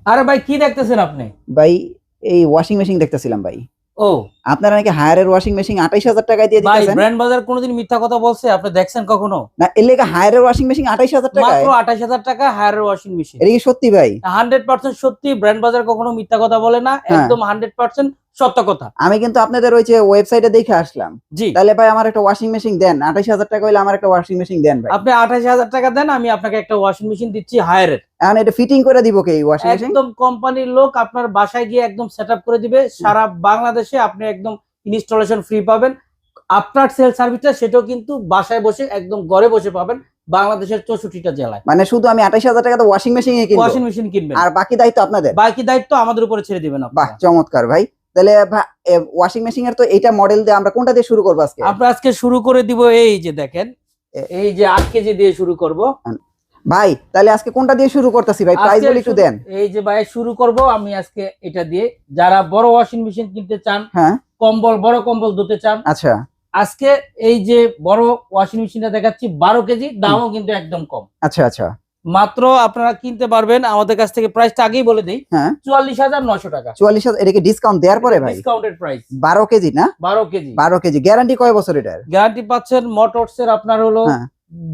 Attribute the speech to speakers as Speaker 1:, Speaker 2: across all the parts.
Speaker 1: আরে ভাই কি দেখতেছেন আপনি?
Speaker 2: ভাই এই ওয়াশিং মেশিন দেখতেছিলাম ভাই।
Speaker 1: ও
Speaker 2: আপনারা নাকি হায়ারের ওয়াশিং মেশিন ২৮,০০০ টাকায় দিয়ে
Speaker 1: ভাই,
Speaker 2: দিতেছেন?
Speaker 1: ব্র্যান্ড বাজার কোনোদিন মিথ্যা কথা বলছে? আপনি দেখছেন কখনো?
Speaker 2: না, এর লেগে হায়ারের ওয়াশিং মেশিন ২৮,০০০ টাকায়?
Speaker 1: মাত্র ২৮,০০০ টাকা হায়ার ওয়াশিং মেশিন।
Speaker 2: এটা কি সত্যি ভাই?
Speaker 1: 100% সত্যি। ব্র্যান্ড বাজার কখনো মিথ্যা কথা বলে না,
Speaker 2: হ্যাঁ।
Speaker 1: একদম 100% সত্য কথা।
Speaker 2: আমি কিন্তু আপনাদের ওই যে ওয়েবসাইটে দেখে আসলাম।
Speaker 1: জি,
Speaker 2: তাহলে ভাই আমার একটা ওয়াশিং মেশিন দেন, ২৮,০০০ টাকা হইলে আমার একটা ওয়াশিং মেশিন দেন ভাই।
Speaker 1: আপনি ২৮,০০০ টাকা দেন, আমি আপনাকে একটা ওয়াশিং মেশিন দিচ্ছি হায়ারের।
Speaker 2: এখন এটা ফিটিং করে দিব কে এই ওয়াশিং মেশিন?
Speaker 1: একদম কোম্পানির লোক আপনার বাসায় গিয়ে একদম সেটআপ করে দিবে। সারা বাংলাদেশে আপনি একদম ইনস্টলেশন ফ্রি পাবেন। আপনার সেল সার্ভিসটা সেটাও কিন্তু বাসায় বসে একদম ঘরে বসে পাবেন, বাংলাদেশের 64টা জেলায়।
Speaker 2: মানে শুধু আমি ২৮,০০০ টাকা তো ওয়াশিং মেশিন কিনবো,
Speaker 1: ওয়াশিং মেশিন কিনবেন
Speaker 2: আর বাকি দায়িত্ব আপনাদের?
Speaker 1: বাকি দায়িত্ব আমাদের উপরে ছেড়ে দিবেন
Speaker 2: বাহ,
Speaker 1: আপনারা।
Speaker 2: চমৎকার ভাই। তাহলে ওয়াশিং মেশিন এর তো এইটা মডেল দিয়ে আমরা কোনটা দিয়ে শুরু করবো আজকে?
Speaker 1: আমরা আজকে শুরু করে দিব, এই যে দেখেন, এই যে 8 কেজি দিয়ে শুরু করব
Speaker 2: ভাই। তাহলে আজকে কোনটা দিয়ে শুরু করতেছি ভাই? প্রাইস
Speaker 1: আজকে
Speaker 2: বলি একটু দেন।
Speaker 1: এই যে ভাই শুরু করব আমি আজকে এটা দিয়ে। যারা বড় ওয়াশিং মেশিন কিনতে চান,
Speaker 2: হ্যাঁ,
Speaker 1: বড় কম্বল ধুতে চান,
Speaker 2: আচ্ছা
Speaker 1: আজকে এই যে বড় ওয়াশিং মেশিনটা দেখাচ্ছি 12 কেজি, দামও কিন্তু একদম কম।
Speaker 2: আচ্ছা আচ্ছা,
Speaker 1: মাত্র আপনারা কিনতে পারবেন আমাদের কাছ থেকে। প্রাইসটা আগেই বলে দেই,
Speaker 2: হ্যাঁ
Speaker 1: 44,900 টাকা
Speaker 2: ৪৪,০০০। এটা কি ডিসকাউন্ট দেওয়ার পরে ভাই?
Speaker 1: Discounted price.
Speaker 2: 12 কেজি না?
Speaker 1: 12 কেজি
Speaker 2: 12 কেজি। গ্যারান্টি কয় বছর এটার?
Speaker 1: গ্যারান্টি পাচ্ছেন মোটরস এর আপনার হলো
Speaker 2: হ্যাঁ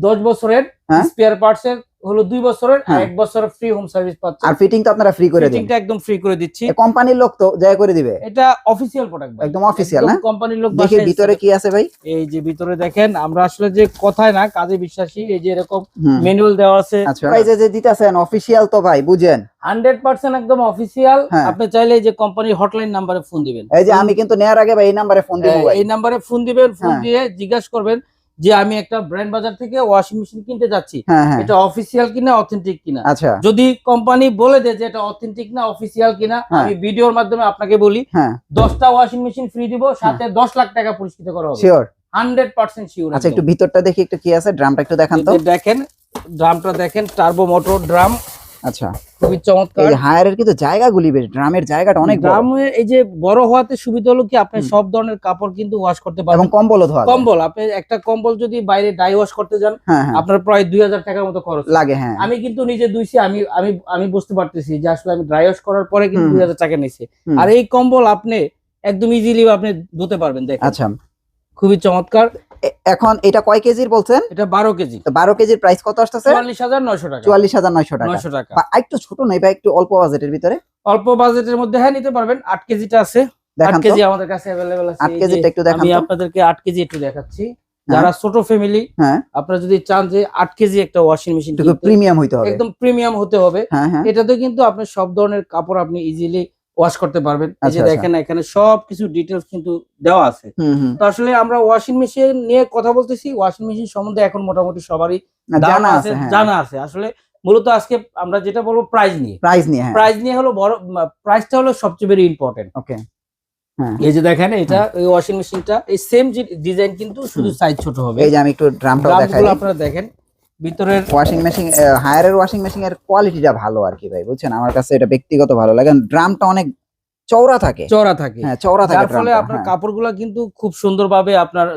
Speaker 1: 10 বছরের,
Speaker 2: হ্যাঁ।
Speaker 1: স্পেয়ার পার্টস এর হলো 2 বছরের, আর
Speaker 2: হ্যাঁ।
Speaker 1: 1 বছরের ফ্রি হোম সার্ভিস পাচ্ছেন।
Speaker 2: আর ফিটিং তো আপনারা ফ্রি করে দেন?
Speaker 1: ফিটিংটা একদম ফ্রি করে দিচ্ছি।
Speaker 2: কোম্পানির লোক তো জায়গা করে দিবে?
Speaker 1: এটা অফিসিয়াল প্রোডাক্ট,
Speaker 2: একদম অফিসিয়াল না?
Speaker 1: কোম্পানির লোক
Speaker 2: দেখি
Speaker 1: বাসায়
Speaker 2: ভিতরে কি আছে ভাই।
Speaker 1: এই যে ভিতরে দেখেন, আমরা আসলে যে কথায় না কাজে বিশ্বাসী। এই যে এরকম
Speaker 2: হুম।
Speaker 1: ম্যানুয়াল দেওয়া আছে।
Speaker 2: আচ্ছা ভাই, যে দিতেছেন অফিসিয়াল তো ভাই, বুঝেন
Speaker 1: 100% একদম অফিসিয়াল।
Speaker 2: হ্যাঁ।
Speaker 1: আপনি চাইলে এই যে কোম্পানির হটলাইন নাম্বারে ফোন দিবেন।
Speaker 2: এই যে আমি কিন্তু নেয়ার আগে ভাই এই নাম্বারে ফোন দিব ভাই।
Speaker 1: এই নাম্বারে ফোন দিবেন, ফোন
Speaker 2: হ্যাঁ।
Speaker 1: দিয়ে জিজ্ঞাসা করবেন যে আমি একটা ব্র্যান্ড বাজার থেকে ওয়াশিং মেশিন কিনতে যাচ্ছি,
Speaker 2: হ্যাঁ হ্যাঁ,
Speaker 1: এটা অফিসিয়াল কিনা অথেন্টিক কিনা।
Speaker 2: আচ্ছা
Speaker 1: যদি কোম্পানি বলে দেয় যে এটা অথেন্টিক না অফিসিয়াল কিনা,
Speaker 2: হ্যাঁ।
Speaker 1: আমি ভিডিওর মাধ্যমে আপনাকে বলি
Speaker 2: হ্যাঁ
Speaker 1: 10টা ওয়াশিং মেশিন ফ্রি দিব, সাথে 10 লাখ টাকা পুরস্কৃত করা হবে।
Speaker 2: শিওর?
Speaker 1: 100% শিওর।
Speaker 2: আচ্ছা একটু ভিতরটা দেখি একটু কি আছে, ড্রামটা একটু দেখান তো।
Speaker 1: দেখেন ড্রামটা দেখেন, টার্বো মোটর ড্রাম,
Speaker 2: আচ্ছা
Speaker 1: খুবই
Speaker 2: এই
Speaker 1: চমৎকার।
Speaker 2: যে হায়ারের কিন্তু জায়গাগুলি বেশ, ড্রামের জায়গাটা অনেক বড়
Speaker 1: ড্রামে এই যে বড় হওয়াতে সুবিধা হলো কি, আপনি সব ধরনের কাপড় কিন্তু ওয়াশ করতে
Speaker 2: এবং
Speaker 1: পারবেন।
Speaker 2: কম্বলও ধোয়া যায়।
Speaker 1: কম্বল, আপনি একটা কম্বল যদি বাইরে ডাই ওয়াশ করতে যান,
Speaker 2: হ্যাঁ হ্যাঁ
Speaker 1: আপনার প্রায় 2000 টাকার মতো খরচ
Speaker 2: লাগে। হ্যাঁ
Speaker 1: আমি কিন্তু নিজে ধুইছি, আমি আমি আমি বুঝতে পারতেছি যে আসলে আমি ড্রাই ওয়াশ করার পরে কিন্তু
Speaker 2: হুম।
Speaker 1: 2000 টাকা নিছে।
Speaker 2: হুম।
Speaker 1: আর এই কম্বল আপনি একদম ইজিলি আপনি ধুতে পারবেন। দেখেন
Speaker 2: আচ্ছা,
Speaker 1: খুবই চমৎকার।
Speaker 2: এখন এটা কয় কেজির বলছেন?
Speaker 1: এটা 12 কেজি,
Speaker 2: তো 12 কেজির প্রাইস কত আসতেছে?
Speaker 1: 44,900 টাকা।
Speaker 2: 44,900 টাকা।
Speaker 1: 900 টাকা
Speaker 2: বা একটু ছোট নয় ভাই, একটু অল্প বাজেটের ভিতরে
Speaker 1: অল্প বাজেটের মধ্যে হ্যাঁ নিতে পারবেন। 8 কেজিটা আছে, 8
Speaker 2: দেখান তো।
Speaker 1: কেজি আমাদের কাছে अवेलेबल আছে।
Speaker 2: 8
Speaker 1: এই যে
Speaker 2: কেজিটা একটু দেখান
Speaker 1: আমি
Speaker 2: তো।
Speaker 1: আপনাদেরকে 8 কেজি একটু দেখাচ্ছি। যারা ছোট ফ্যামিলি,
Speaker 2: হ্যাঁ
Speaker 1: আপনারা যদি চান যে 8 কেজি একটা ওয়াশিং মেশিন
Speaker 2: একটু প্রিমিয়াম হইতে হবে।
Speaker 1: একদম প্রিমিয়াম হতে হবে,
Speaker 2: হ্যাঁ হ্যাঁ
Speaker 1: এটাতে কিন্তু আপনি সব ধরনের কাপড় আপনি ইজিলি ওয়াশ করতে পারবেন। এই
Speaker 2: আচ্ছা,
Speaker 1: যে দেখেন এখানে সবকিছু ডিটেইলস কিন্তু দেওয়া আছে।
Speaker 2: হুম হুম,
Speaker 1: তো আসলে আমরা ওয়াশিং মেশিন নিয়ে কথা বলতেছি, ওয়াশিং মেশিন সম্বন্ধে এখন মোটামুটি সবারই
Speaker 2: জানা আছে। হ্যাঁ
Speaker 1: জানা আছে। আসলে মূলত আজকে আমরা যেটা বলবো প্রাইস নিয়ে।
Speaker 2: প্রাইস নিয়ে। হ্যাঁ
Speaker 1: প্রাইস নিয়ে হলো বড়, প্রাইসটা হলো সবচেয়ে বেশি ইম্পর্টেন্ট।
Speaker 2: ওকে। হ্যাঁ
Speaker 1: এই যে দেখেন এটা এই ওয়াশিং মেশিনটা এই সেম ডিজাইন, কিন্তু শুধু সাইজ ছোট হবে।
Speaker 2: এই যে আমি একটু ড্রামটাও দেখাই।
Speaker 1: ড্রামগুলো আপনারা দেখেন ভিতরের
Speaker 2: ওয়াশিং মেশিন, হায়ারের ওয়াশিং মেশিন এর কোয়ালিটিটা ভালো আর কি ভাই, বুঝছেন? আমার কাছে এটা ব্যক্তিগত ভালো লাগে। ড্রামটা অনেক চওড়া থাকে।
Speaker 1: চওড়া থাকে,
Speaker 2: হ্যাঁ চওড়া থাকে
Speaker 1: যার ফলে
Speaker 2: ড্রামটা।
Speaker 1: আপনার
Speaker 2: হ্যাঁ
Speaker 1: কাপড়গুলো কিন্তু খুব সুন্দরভাবে আপনার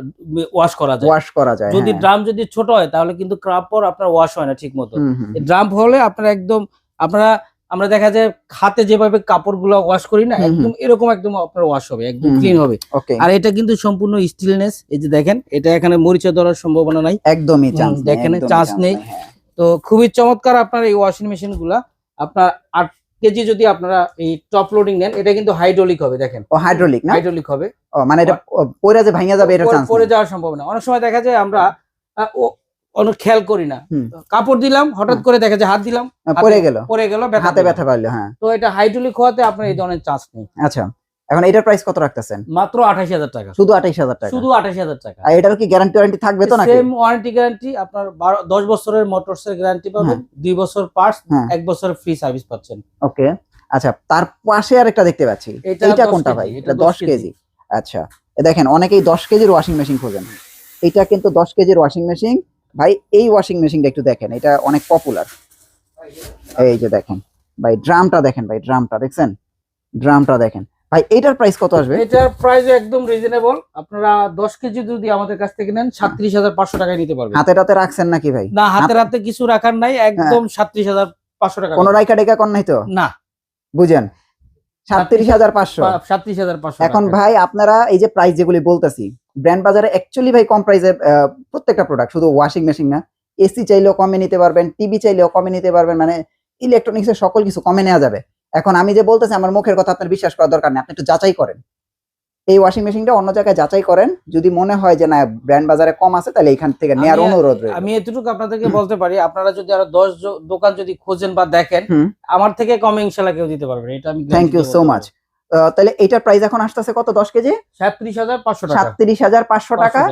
Speaker 1: ওয়াশ করা যায়।
Speaker 2: ওয়াশ করা যায়।
Speaker 1: যদি
Speaker 2: হ্যাঁ।
Speaker 1: ড্রাম যদি ছোট হয় তাহলে কিন্তু কাপড় আপনার ওয়াশ হয় না ঠিক মতো।
Speaker 2: হুম হুম,
Speaker 1: ড্রাম হলে আপনার একদম আপনারা আমরা দেখা যায় হাতে যেভাবে কাপড়গুলো ওয়াশ করি না,
Speaker 2: হুম,
Speaker 1: একদম এরকম একদম আপনার ওয়াশ হবে, একদম
Speaker 2: হুম,
Speaker 1: ক্লিন হবে।
Speaker 2: ওকে।
Speaker 1: আর এটা কিন্তু সম্পূর্ণ স্টিলনেস। এই যে দেখেন এটা এখানে মরিচা ধরার সম্ভাবনা নাই,
Speaker 2: একদমই চান্স নেই,
Speaker 1: দেখেন
Speaker 2: একদমই
Speaker 1: চান্স
Speaker 2: chance
Speaker 1: নেই।
Speaker 2: হ্যাঁ।
Speaker 1: তো খুবই চমৎকার আপনার এই ওয়াশিং মেশিন গুলা। আপনার 8 কেজি যদি আপনারা এই টপ লোডিং নেন, এটা কিন্তু হাইড্রোলিক হবে। দেখেন
Speaker 2: ও হাইড্রোলিক না?
Speaker 1: হাইড্রোলিক হবে,
Speaker 2: ও মানে এটা পড়ে যে ভাঙা যাবে এটা চান্স
Speaker 1: পরে যাওয়ার সম্ভাবনা। অনেক সময় দেখা যায় আমরা অনেক খেয়াল করি না,
Speaker 2: হুম।
Speaker 1: কাপড় দিলাম হঠাৎ করে দেখা যায় হাত দিলাম
Speaker 2: পড়ে গেল,
Speaker 1: পরে গেল,
Speaker 2: হাতে ব্যথা পাইলো। হ্যাঁ
Speaker 1: তো এটা হাইড্রোলিক হওয়াতে আপনার এই ধরনের চান্স নেই।
Speaker 2: আচ্ছা, এখন এটার প্রাইস কত রাখতেছেন?
Speaker 1: মাত্র 28,000 টাকা,
Speaker 2: শুধু 28,000 টাকা?
Speaker 1: শুধু 28,000 টাকা।
Speaker 2: আর এটার কি গ্যারান্টি ওয়ারেন্টি থাকবে তো নাকি?
Speaker 1: সেম ওয়ারেন্টি গ্যারান্টি আপনার 10 বছরের মোটরস এর গ্যারান্টি পাবেন, 2 বছর পার্টস,
Speaker 2: হ্যাঁ
Speaker 1: 1 বছরের ফ্রি সার্ভিস পাচ্ছেন।
Speaker 2: ওকে। আচ্ছা, তার পাশে আরেকটা দেখতে পাচ্ছি,
Speaker 1: এটা
Speaker 2: এইটা
Speaker 1: 10
Speaker 2: কোনটা
Speaker 1: কেজি,
Speaker 2: ভাই?
Speaker 1: এটা
Speaker 2: এটা 10
Speaker 1: 10
Speaker 2: কেজি। আচ্ছা, দেখেন অনেকেই 10 কেজির ওয়াশিং মেশিন খোঁজেন। এটা কিন্তু 10 কেজির ওয়াশিং মেশিন ভাই। এই ওয়াশিং মেশিনটা একটু দেখেন, এটা অনেক পপুলার। এই যে দেখেন ভাই, ড্রামটা দেখেন ভাই, ড্রামটা দেখছেন? ড্রামটা দেখেন ভাই, এটার প্রাইস কত আসবে?
Speaker 1: এটার প্রাইস একদম রিজনেবল। আপনারা 10 কেজি যদি আমাদের কাছ থেকে নেন 37,500 টাকায় নিতে পারবেন।
Speaker 2: হাতে রাতে রাখছেন নাকি ভাই?
Speaker 1: না, হাতে রাতে কিছু রাখার নাই, একদম 37,500 টাকা।
Speaker 2: কোনো রাইকা ডেকা কর নাই তো?
Speaker 1: না,
Speaker 2: বুঝেন 37,500।
Speaker 1: 37,500
Speaker 2: এখন ভাই আপনারা এই যে প্রাইস যেগুলি বলতেছি, ব্র্যান্ড বাজারে অ্যাকচুয়ালি ভাই কম প্রাইসে প্রত্যেকটা প্রোডাক্ট, শুধু ওয়াশিং মেশিন না, এসি চাইলেও কমে নিতে পারবেন, টিভি চাইলেও কমে নিতে পারবেন, মানে ইলেকট্রনিক্সের সকল কিছু কমে নেওয়া যাবে। এখন আমি যে বলতেছি আমার মুখের কথা আপনার বিশ্বাস করার দরকার নেই, আপনি একটু যাচাই করেন এই ওয়াশিং মেশিনটা, অন্য জায়গায় যাচাই করেন, যদি মনে হয় যে না ব্র্যান্ড বাজারে কম আছে তাহলে এখান থেকে নেওয়ার অনুরোধ রইল।
Speaker 1: আমি এতটুকু আপনাদেরকে বলতে পারি, আপনারা যদি আরো 10 দোকান যদি খোঁজেন বা দেখেন,
Speaker 2: হুম।
Speaker 1: আমার থেকে কমে ইনশাআল্লাহ কেউ দিতে পারবে না, এটা আমি
Speaker 2: থ্যাংক ইউ সো মাচ। তাহলে এটার প্রাইস এখন আসতেছে কত 10 কেজি?
Speaker 1: 37,500 টাকা।
Speaker 2: 37,500 টাকা।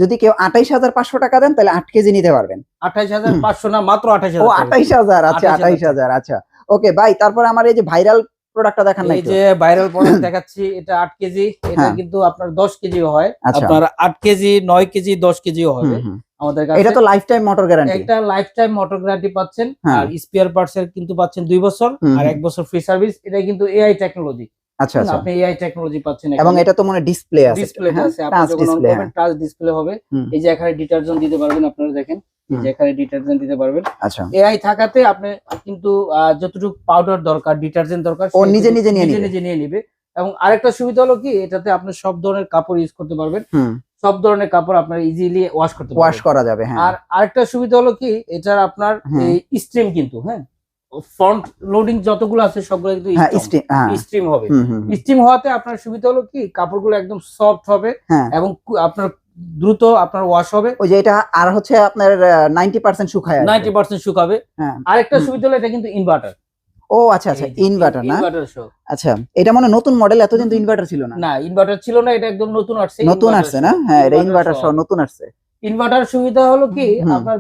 Speaker 2: যদি কেউ 28,500 টাকা দেন তাহলে 8 কেজি নিতে পারবেন।
Speaker 1: 28,500 না, মাত্র 28,000।
Speaker 2: ও 28,000, আচ্ছা 28,000, আচ্ছা ওকে ভাই। তারপর আমার এই যে ভাইরাল প্রোডাক্টটা দেখান না
Speaker 1: এই
Speaker 2: একটু।
Speaker 1: যে ভাইরাল প্রোডাক্ট দেখাচ্ছি, এটা 8 কেজি, এটা কিন্তু আপনার 10 কেজিও হয়,
Speaker 2: আচ্ছা।
Speaker 1: আপনার 8 কেজি 9 কেজি 10 কেজিও হবে আমাদের কাছে।
Speaker 2: এটা তো লাইফ টাইম মোটর গ্যারান্টি।
Speaker 1: একটা লাইফ টাইম মোটর গ্যারান্টি পাচ্ছেন,
Speaker 2: হ্যাঁ।
Speaker 1: আর স্পেয়ার পার্টস এর কিন্তু পাচ্ছেন 2 বছর আর 1 বছর ফ্রি সার্ভিস। এটা কিন্তু এআই টেকনোলজি।
Speaker 2: আচ্ছা আচ্ছা।
Speaker 1: আপনি এআই টেকনোলজি পাচ্ছেন
Speaker 2: এবং এটা তো মনে ডিসপ্লে আছে,
Speaker 1: ডিসপ্লে আছে, আপনি যখন অন করবেন টাচ ডিসপ্লে হবে। এই যে এখানে ডিটারজেন্ট দিতে পারবেন, আপনারা দেখেন এই যে এখানে ডিটারজেন্ট দিতে পারবেন।
Speaker 2: আচ্ছা।
Speaker 1: এআই থাকাতে আপনি কিন্তু যতটুকু পাউডার দরকার, ডিটারজেন্ট দরকার,
Speaker 2: ও নিজে নিজে নিয়ে
Speaker 1: নিবে। এবং আরেকটা সুবিধা হলো কি, এটাতে আপনি সব ধরনের কাপড় ইউজ করতে পারবেন, সব ধরনের কাপড় আপনার ইজিলি ওয়াশ করতে পারবেন,
Speaker 2: ওয়াশ করা যাবে। হ্যাঁ।
Speaker 1: আর আরেকটা সুবিধা হলো কি, এটার আপনার এই স্ট্রিম কিন্তু, হ্যাঁ, ফ্রন্ট লোডিং যতগুলো আছে সবগুলো কিন্তু স্ট্রিম হবে। স্ট্রিম হওয়াতে আপনার সুবিধা হলো কি, কাপড়গুলো একদম সফট হবে এবং আপনার দ্রুত আপনার ওয়াশ হবে।
Speaker 2: ওই যে এটা আর হচ্ছে আপনার 90% শুকায়,
Speaker 1: 90% শুকাবে। আরেকটা সুবিধা হলো এটা কিন্তু ইনভার্টার।
Speaker 2: ও আচ্ছা আচ্ছা, ইনভার্টার না?
Speaker 1: ইনভার্টার সহ।
Speaker 2: আচ্ছা, এটা মানে নতুন মডেল, এতদিন তো ইনভার্টার ছিল না।
Speaker 1: না, ইনভার্টার ছিল না, এটা একদম নতুন আসছে।
Speaker 2: নতুন আসছে না? হ্যাঁ, এটা ইনভার্টার সহ নতুন আসছে।
Speaker 1: ইনভার্টার সুবিধা হলো কি, আপনার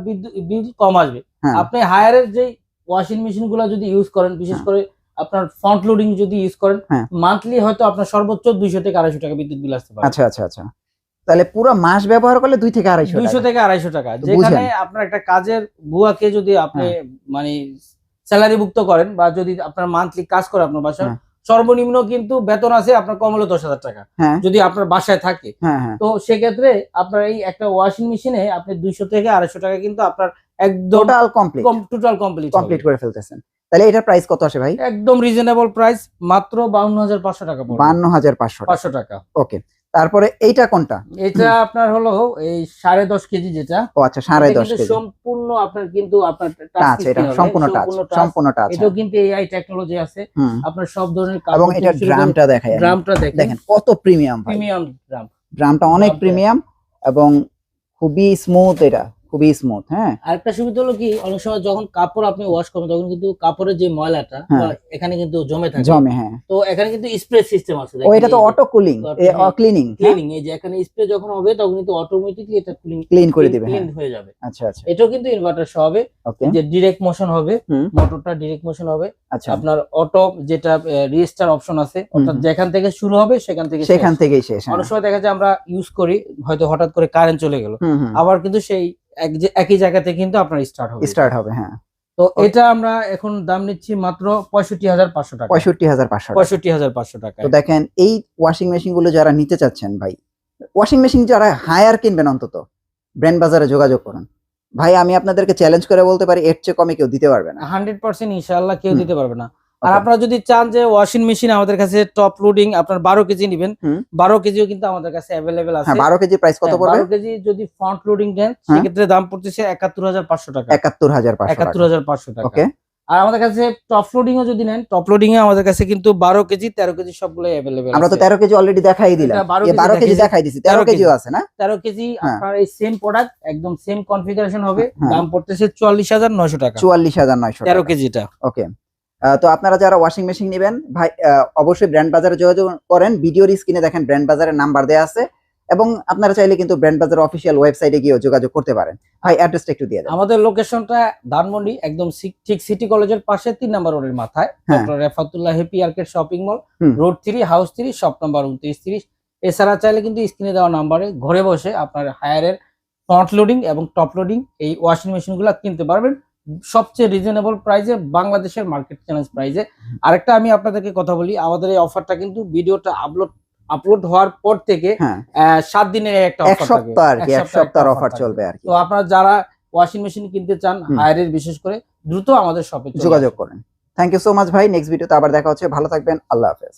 Speaker 1: বিল কম আসবে। আপনি হায়ারের যে ওয়াশিং মেশিন গুলা যদি ইউজ করেন, বিশেষ করে আপনার ফ্রন্ট লোডিং যদি ইউজ করেন, মান্থলি হয়তো আপনার সর্বোচ্চ 200 থেকে 250 টাকা বিদ্যুৎ বিল আসতে পারে।
Speaker 2: আচ্ছা আচ্ছা আচ্ছা। তাহলে পুরো মাস ব্যবহার করলে 2 থেকে 250
Speaker 1: 200 থেকে 250 টাকা। যেখানে আপনার একটা কাজের বুয়াকে যদি আপনি মানে স্যালারি ভুক্ত করেন, বা যদি আপনার মান্থলি কাজ করে আপনার বাসায়, সর্বনিম্ন কিন্তু বেতন আছে আপনার কম হলো 10,000 টাকা যদি আপনার বাসায় থাকে। তো সেক্ষেত্রে আপনার এই একটা ওয়াশিং মেশিনে আপনি 200 থেকে 250 টাকা কিন্তু আপনার একদম টোটাল কমপ্লিট
Speaker 2: করে ফেলতেছেন। তাহলে এটার প্রাইস কত আসে ভাই?
Speaker 1: একদম রিজনেবল প্রাইস, মাত্র 52,500 টাকা পড়বে।
Speaker 2: 52,500
Speaker 1: টাকা।
Speaker 2: ওকে। তারপরে এইটা কোনটা?
Speaker 1: এটা আপনার হলো এই 10.5 কেজি যেটা।
Speaker 2: ও আচ্ছা, 10.5 কেজি।
Speaker 1: সম্পূর্ণ আপনার কিন্তু আপনার
Speaker 2: টাচ, এটা সম্পূর্ণ টাচ।
Speaker 1: এটাও কিন্তু এআই টেকনোলজি আছে। আপনার সব ধরনের কাজ।
Speaker 2: এবং এটা ড্রামটা দেখায়, দেখেন কত প্রিমিয়াম ভাই। ড্রামটা অনেক প্রিমিয়াম এবং খুবই স্মুথ, এটা খুবই স্মুথ। হ্যাঁ।
Speaker 1: আরেকটা সুবিধা হলো কি, অনেক সময় যখন কাপড় আপনি ওয়াশ করবেন তখন কিন্তু কাপড়ের যে ময়লাটা এখানে কিন্তু জমে থাকে।
Speaker 2: হ্যাঁ।
Speaker 1: তো এখানে কিন্তু স্প্রে সিস্টেম আছে।
Speaker 2: ও এটা তো অটো কুলিং, ক্লিনিং।
Speaker 1: এই যে এখানে স্প্রে যখন হবে তখন কিন্তু অটোমেটিক্যালি এটা
Speaker 2: ক্লিন করে দিবে,
Speaker 1: ক্লিন হয়ে যাবে।
Speaker 2: আচ্ছা আচ্ছা।
Speaker 1: এটাও কিন্তু ইনভার্টার সহ হবে, যে ডাইরেক্ট মোশন হবে, মোটরটা ডাইরেক্ট মোশন হবে।
Speaker 2: আচ্ছা।
Speaker 1: আপনার অটো যেটা রিস্টার্ট অপশন আছে, অর্থাৎ যেখান থেকে শুরু হবে সেখান থেকেই শেষ। অনেক সময় দেখা যায় আমরা ইউজ করি, হয়তো হঠাৎ করে কারেন্ট চলে গেল, আবার কিন্তু সেই একই জায়গাতে কিন্তু আপনার স্টার্ট হবে।
Speaker 2: হ্যাঁ।
Speaker 1: তো এটা আমরা এখন দাম নিচ্ছি মাত্র 65,500 টাকা।
Speaker 2: 65,500 টাকা। তো দেখেন এই ওয়াশিং মেশিন গুলো যারা নিতে চাচ্ছেন ভাই, ওয়াশিং মেশিন যারা হায়ার কিনবেন, অন্তত ব্র্যান্ড বাজারে যোগাযোগ করুন ভাই। আমি আপনাদেরকে চ্যালেঞ্জ করে বলতে পারি, এর চেয়ে কমে কেউ দিতে পারবে না।
Speaker 1: 100% ইনশাআল্লাহ কেউ দিতে পারবে না। আর আপনারা যদি চান যে ওয়াশিং মেশিন আমাদের কাছে টপ লোডিং আপনার 12 কেজি নেবেন, 12 কেজিও কিন্তু আমাদের কাছে अवेलेबल আছে।
Speaker 2: 12 কেজি প্রাইস কত পড়বে?
Speaker 1: 12 কেজি যদি ফ্রন্ট লোডিং দেন সেক্ষেত্রে দাম পড়তেছে 71,500 টাকা।
Speaker 2: 71,500
Speaker 1: টাকা। ওকে। আর আমাদের কাছে টপ লোডিং ও যদি নেন, টপ লোডিং এ আমাদের কাছে কিন্তু 12 কেজি 13 কেজি সবগুলো अवेलेबल আছে।
Speaker 2: আমরা তো 13 কেজি অলরেডি দেখাই দিলাম। 12 কেজি দেখাই দিছি, 13 কেজিও আছে না?
Speaker 1: 13 কেজি আপনার এই সেম প্রোডাক্ট, একদম সেম কনফিগারেশন হবে, দাম পড়তেছে 44,900 টাকা।
Speaker 2: 44,900
Speaker 1: 13 কেজিটা।
Speaker 2: ওকে। তো আপনারা যারা ওয়াশিং মেশিন নেবেন ভাই, অবশ্যই ব্র্যান্ড বাজারে যোগাযোগ করেন। ভিডিওর স্ক্রিনে দেখেন ব্র্যান্ড বাজারের নাম্বার দেওয়া আছে, এবং আপনারা চাইলে কিন্তু ব্র্যান্ড বাজার অফিসিয়াল ওয়েবসাইটে গিয়ে যোগাযোগ করতে পারেন। ভাই অ্যাড্রেসটা একটু দিয়ে দেন।
Speaker 1: আমাদের লোকেশনটা ধানমন্ডি, একদম ঠিক সিটি কলেজের পাশে 3 নাম্বার রোডের মাথায়, doctor Refatullah happy arcade shopping mall, road 3, house 3, shop number 2930। এছাড়া চাইলে কিন্তু স্ক্রিনে দেওয়া নাম্বারে ঘরে বসে আপনার হায়ারের ফ্রন্ট লোডিং এবং টপ লোডিং এই ওয়াশিং মেশিনগুলো কিনতে পারবেন সবচেয়ে রিজনেবল প্রাইসে, বাংলাদেশের মার্কেট চ্যালেঞ্জ প্রাইসে। আরেকটা আমি আপনাদেরকে কথা বলি, আমাদের এই অফারটা কিন্তু ভিডিওটা আপলোড হওয়ার পর থেকে 7 দিনের একটা অফার থাকবে,
Speaker 2: এক সপ্তাহ অফার চলবে আর কি।
Speaker 1: তো আপনারা যারা ওয়াশিং মেশিন কিনতে চান হায়ারের, বিশেষ করে দ্রুত আমাদের শপে
Speaker 2: যোগাযোগ করেন। থ্যাংক ইউ সো মাচ ভাই, নেক্সট ভিডিওতে আবার দেখা হচ্ছে, ভালো থাকবেন, আল্লাহ হাফেজ।